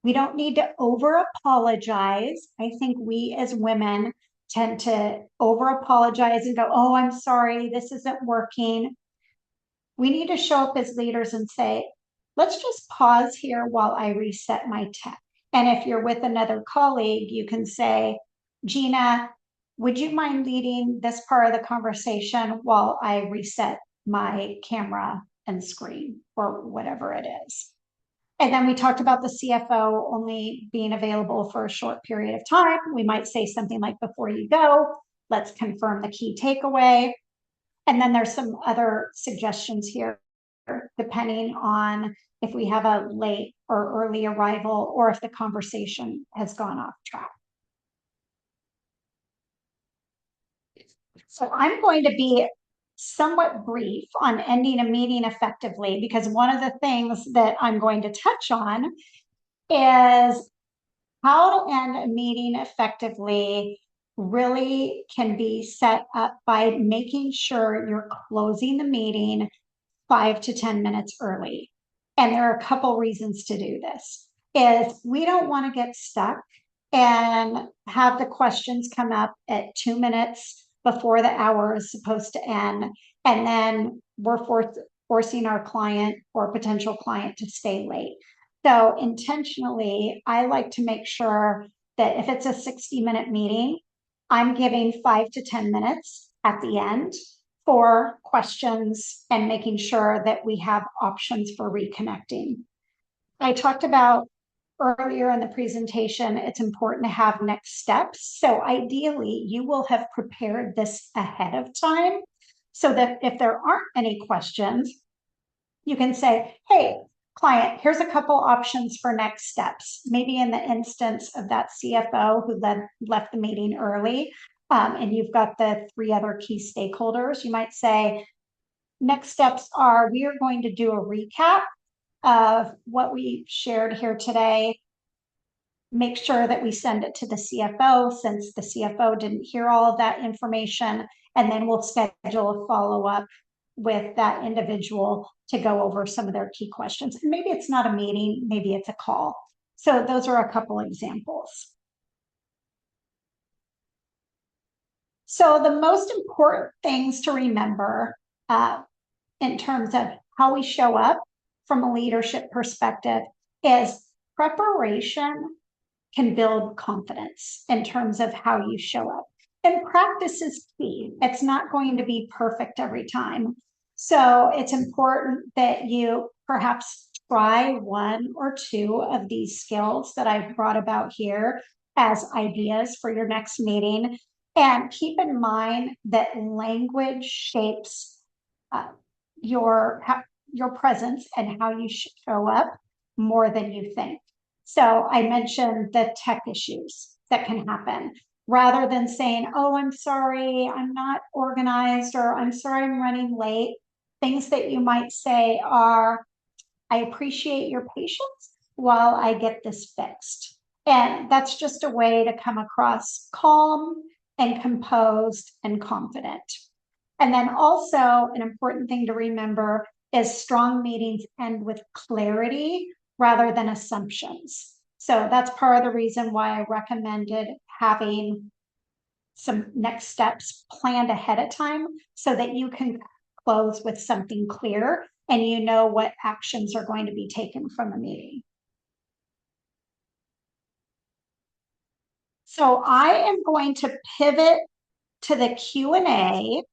We don't need to over apologize. I think we as women tend to over apologize and go, oh, I'm sorry, this isn't working. We need to show up as leaders and say, let's just pause here while I reset my tech. And if you're with another colleague, you can say, Gina, would you mind leading this part of the conversation while I reset my camera and screen or whatever it is? And then we talked about the CFO only being available for a short period of time. We might say something like, before you go, let's confirm the key takeaway. And then there's some other suggestions here, depending on if we have a late or early arrival or if the conversation has gone off track. So I'm going to be somewhat brief on ending a meeting effectively, because one of the things that I'm going to touch on is how to end a meeting effectively really can be set up by making sure you're closing the meeting 5 to 10 minutes early. And there are a couple reasons to do this. Is we don't want to get stuck and have the questions come up at 2 minutes before the hour is supposed to end. And then we're forcing our client or potential client to stay late. So intentionally, I like to make sure that if it's a 60-minute meeting, I'm giving 5 to 10 minutes at the end for questions and making sure that we have options for reconnecting. I talked about earlier in the presentation, it's important to have next steps. So ideally, you will have prepared this ahead of time so that if there aren't any questions, you can say, hey, client, here's a couple options for next steps. Maybe in the instance of that CFO who left the meeting early, and you've got the 3 other key stakeholders, you might say, next steps are, we are going to do a recap of what we shared here today. Make sure that we send it to the CFO since the CFO didn't hear all of that information, and then we'll schedule a follow-up with that individual to go over some of their key questions. And maybe it's not a meeting, maybe it's a call. So those are a couple examples. So the most important things to remember in terms of how we show up from a leadership perspective is preparation can build confidence in terms of how you show up. And practice is key. It's not going to be perfect every time. So it's important that you perhaps try 1 or 2 of these skills that I've brought about here as ideas for your next meeting. And keep in mind that language shapes your presence and how you show up more than you think. So I mentioned the tech issues that can happen. Rather than saying, oh, I'm sorry, I'm not organized, or I'm sorry, I'm running late, things that you might say are, I appreciate your patience while I get this fixed. And that's just a way to come across calm and composed and confident. And then also an important thing to remember is strong meetings end with clarity rather than assumptions. So that's part of the reason why I recommended having some next steps planned ahead of time so that you can close with something clear and you know what actions are going to be taken from the meeting. So I am going to pivot to the Q&A,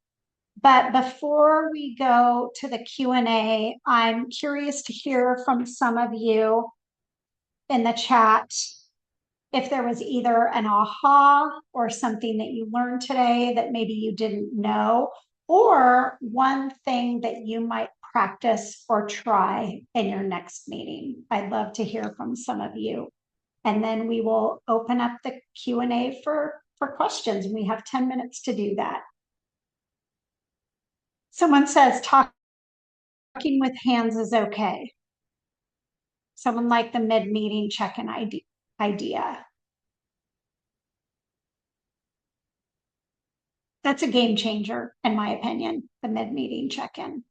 but before we go to the Q&A, I'm curious to hear from some of you in the chat if there was either an aha or something that you learned today that maybe you didn't know, or one thing that you might practice or try in your next meeting. I'd love to hear from some of you. And then we will open up the Q&A for questions. We have 10 minutes to do that. Someone says talking with hands is okay. Someone like the mid-meeting check-in idea. That's a game changer, in my opinion, the mid-meeting check-in.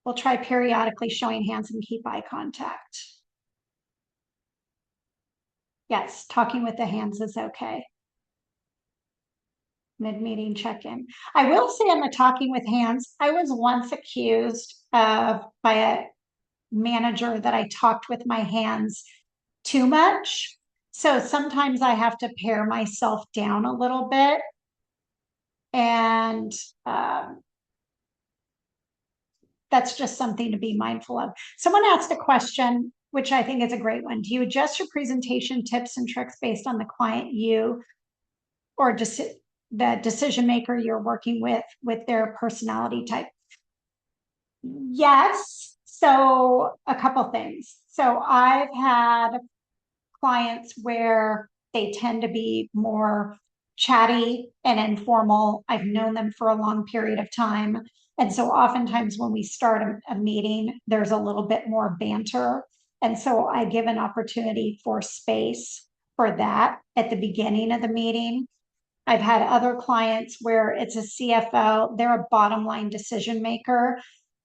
We'll try periodically showing hands and keep eye contact. Yes, talking with the hands is okay. Mid-meeting check-in. I will say on the talking with hands, I was once accused of by a manager that I talked with my hands too much. So sometimes I have to pare myself down a little bit. And that's just something to be mindful of. Someone asked a question, which I think is a great one. Do you adjust your presentation tips and tricks based on the client you or just the decision maker you're working with their personality type? Yes. So a couple things. So I've had clients where they tend to be more chatty and informal. I've known them for a long period of time. And so oftentimes when we start a meeting, there's a little bit more banter. And so I give an opportunity for space for that at the beginning of the meeting. I've had other clients where it's a CFO, they're a bottom line decision maker,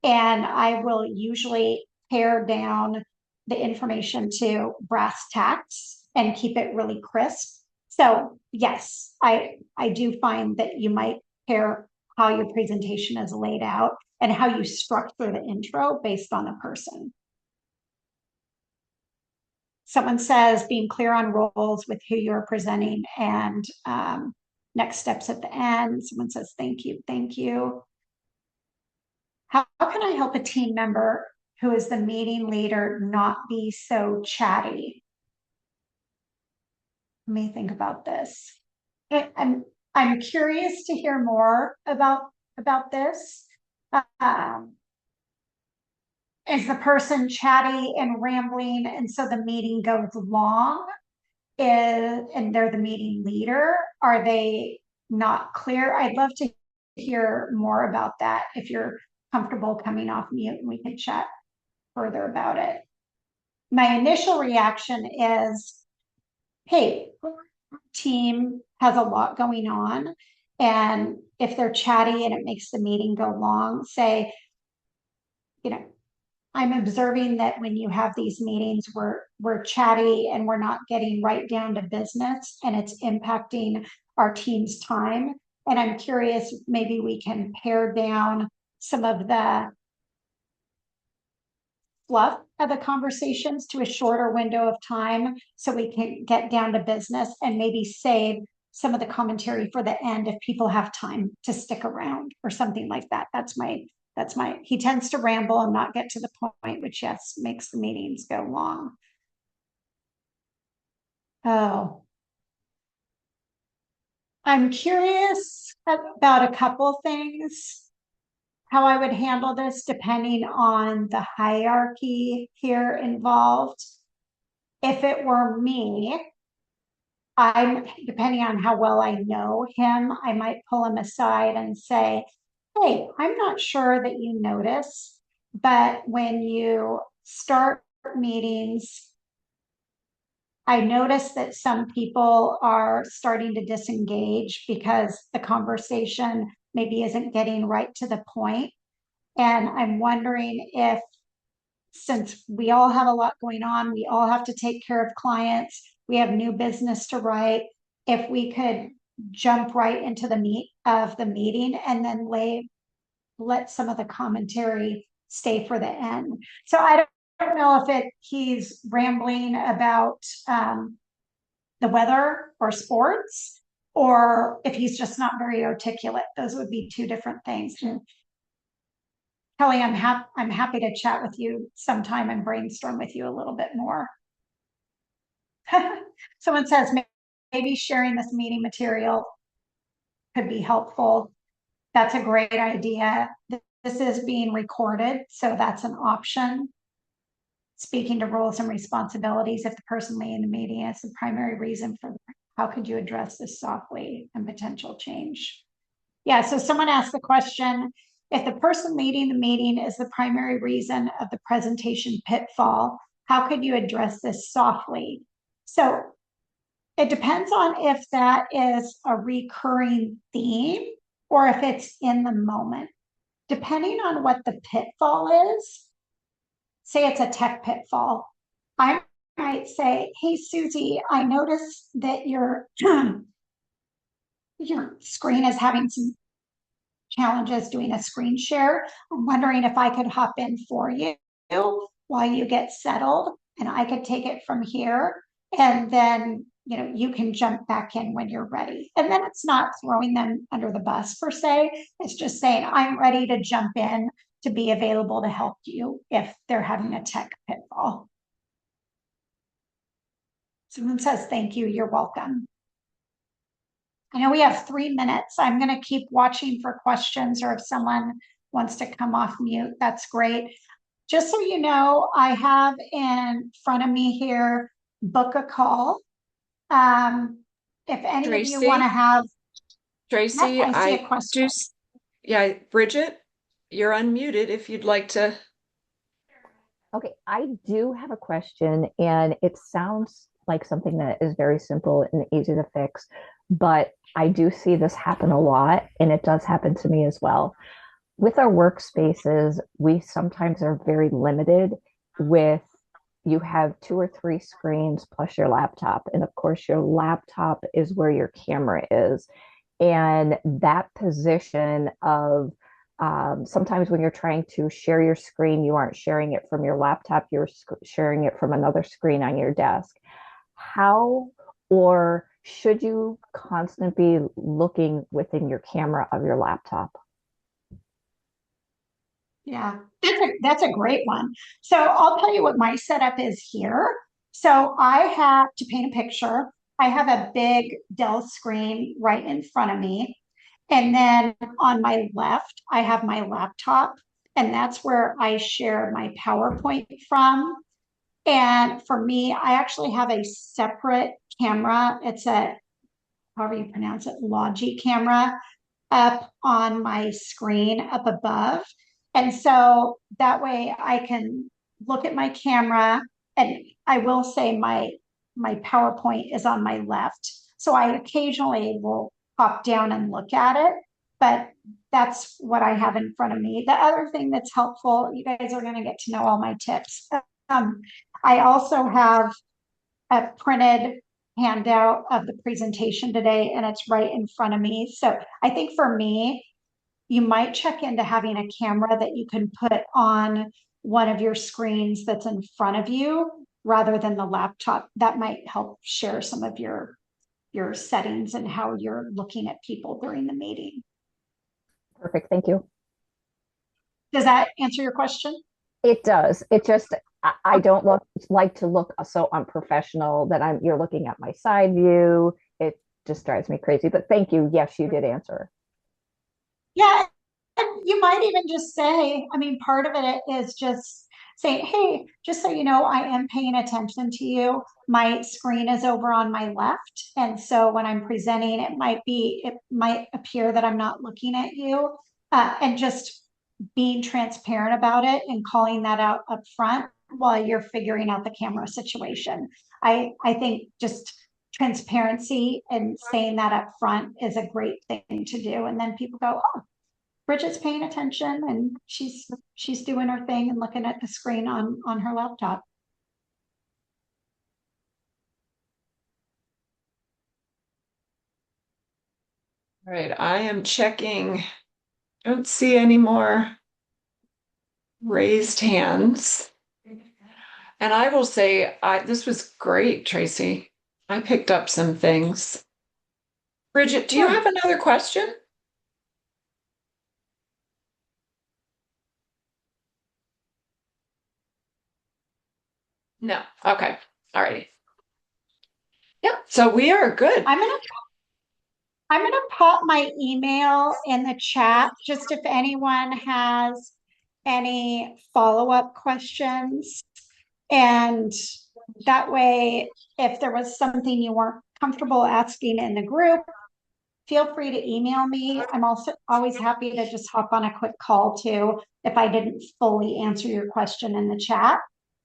and I will usually pare down the information to brass tacks and keep it really crisp. So yes, I do find that you might pair how your presentation is laid out and how you structure the intro based on the person. Someone says being clear on roles with who you're presenting and next steps at the end. Someone says, thank you, thank you. How can I help a team member who is the meeting leader not be so chatty? Let me think about this. I'm curious to hear more about this. Is the person chatty and rambling, and so the meeting goes long? And they're the meeting leader? Are they not clear? I'd love to hear more about that. If you're comfortable coming off mute, and we can chat further about it. My initial reaction is, hey, team has a lot going on. And if they're chatty and it makes the meeting go long, say, you know, I'm observing that when you have these meetings, we're chatty and we're not getting right down to business, and it's impacting our team's time. And I'm curious, maybe we can pare down some of the fluff of the conversations to a shorter window of time so we can get down to business and maybe save some of the commentary for the end if people have time to stick around or something like that. He tends to ramble and not get to the point, which yes, makes the meetings go long. Oh, I'm curious about a couple things, how I would handle this depending on the hierarchy here involved. If it were me, I'm depending on how well I know him, I might pull him aside and say, hey, I'm not sure that you notice, but when you start meetings, I notice that some people are starting to disengage because the conversation maybe isn't getting right to the point. And I'm wondering if, since we all have a lot going on, we all have to take care of clients, we have new business to write. If we could jump right into the meat of the meeting and then let some of the commentary stay for the end. So I don't know if he's rambling about the weather or sports, or if he's just not very articulate. Those would be two different things. And Kelly, I'm happy to chat with you sometime and brainstorm with you a little bit more. Someone says maybe sharing this meeting material could be helpful. That's a great idea. This is being recorded, so that's an option. Speaking to roles and responsibilities, if the person leading the meeting is the primary reason for, how could you address this softly and potential change? Yeah, so someone asked the question, if the person leading the meeting is the primary reason of the presentation pitfall, how could you address this softly? So it depends on if that is a recurring theme or if it's in the moment. Depending on what the pitfall is, say it's a tech pitfall, I might say, hey, Susie, I noticed that your screen is having some challenges doing a screen share. I'm wondering if I could hop in for you while you get settled, and I could take it from here. And then, you can jump back in when you're ready. And then it's not throwing them under the bus per se. It's just saying, I'm ready to jump in to be available to help you if they're having a tech pitfall. Someone says, thank you, you're welcome. I know we have 3 minutes. I'm going to keep watching for questions, or if someone wants to come off mute, that's great. Just so you know, I have in front of me here, book a call. If any of you want to have, Tracey, I see a I question. do. Yeah, Bridget, you're unmuted if you'd like to. Okay, I do have a question, and it sounds like something that is very simple and easy to fix, but I do see this happen a lot, and it does happen to me as well. With our workspaces, we sometimes are very limited with, you have 2 or 3 screens plus your laptop. And of course, your laptop is where your camera is. And that position of, sometimes when you're trying to share your screen, you aren't sharing it from your laptop, you're sharing it from another screen on your desk. How, or should you constantly be looking within your camera of your laptop? Yeah, that's a great one. So I'll tell you what my setup is here. So I have to paint a picture. I have a big Dell screen right in front of me. And then on my left, I have my laptop, and that's where I share my PowerPoint from. And for me, I actually have a separate camera. It's a, however you pronounce it, Logi camera up on my screen up above. And so that way I can look at my camera, and I will say my PowerPoint is on my left. So I occasionally will pop down and look at it, but that's what I have in front of me. The other thing that's helpful, you guys are going to get to know all my tips. Um, I also have a printed handout of the presentation today, and it's right in front of me. So I think for me, you might check into having a camera that you can put on one of your screens that's in front of you rather than the laptop. That might help share some of your settings and how you're looking at people during the meeting. Perfect, thank you. Does that answer your question? It does. It just, I don't like to look so unprofessional that you're looking at my side view. It just drives me crazy. But thank you. Yes, you did answer. Yeah, and you might even just say, I mean, part of it is just saying, hey, just so you know, I am paying attention to you. My screen is over on my left. And so when I'm presenting, it might appear that I'm not looking at you. And just being transparent about it and calling that out up front while you're figuring out the camera situation. I think just transparency and saying that up front is a great thing to do. And then people go, oh, Bridget's paying attention and she's doing her thing and looking at the screen on her laptop. All right, I am checking. Don't see any more raised hands. And I will say, this was great, Tracy. I picked up some things. Bridget, do you Sure. have another question? No. Okay. All righty. Yep. So we are good. I'm gonna pop my email in the chat just if anyone has any follow-up questions. And that way, if there was something you weren't comfortable asking in the group, feel free to email me. I'm also always happy to just hop on a quick call too if I didn't fully answer your question in the chat.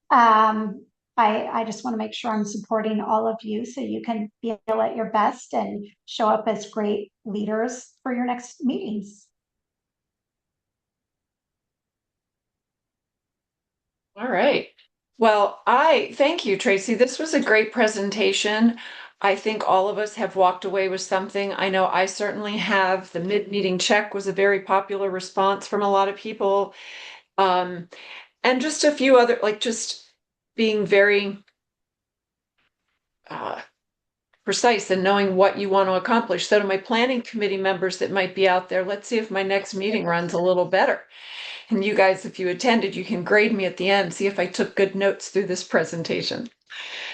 Um, I just want to make sure I'm supporting all of you so you can feel at your best and show up as great leaders for your next meetings. All right. Well, I thank you, Tracy. This was a great presentation. I think all of us have walked away with something. I know I certainly have. The mid-meeting check was a very popular response from a lot of people. And just a few other, like just being very uh, precise and knowing what you want to accomplish. So to my planning committee members that might be out there, let's see if my next meeting runs a little better. And you guys, if you attended, you can grade me at the end, see if I took good notes through this presentation.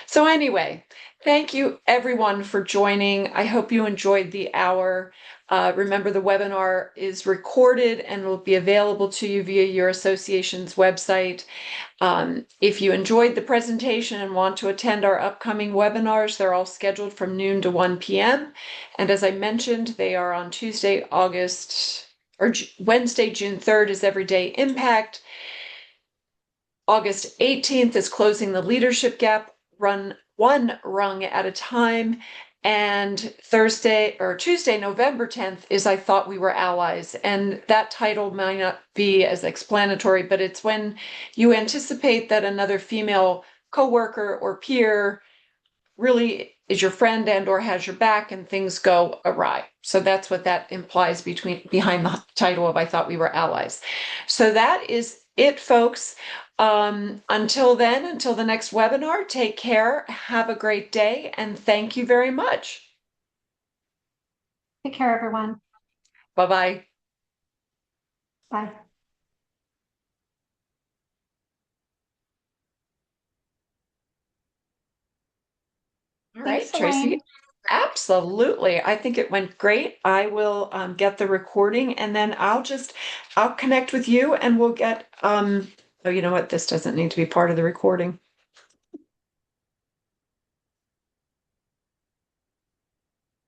So anyway, thank you everyone for joining. I hope you enjoyed the hour. Remember, the webinar is recorded and will be available to you via your association's website. If you enjoyed the presentation and want to attend our upcoming webinars, they're all scheduled from noon to 1 p.m. And as I mentioned, they are on Wednesday, June 3rd is Everyday Impact. August 18th is Closing the Leadership Gap, run one rung at a time. And Tuesday, November 10th is I Thought We Were Allies. And that title might not be as explanatory, but it's when you anticipate that another female coworker or peer really is your friend and or has your back and things go awry. So that's what that implies behind the title of I Thought We Were Allies. So that is it, folks. Until then, until the next webinar, take care, have a great day, and thank you very much. Take care, everyone. Bye-bye. Bye. All right, Thanks, Tracy. Elaine. Absolutely. I think it went great. I will get the recording and then I'll connect with you and we'll get, oh, you know what? This doesn't need to be part of the recording.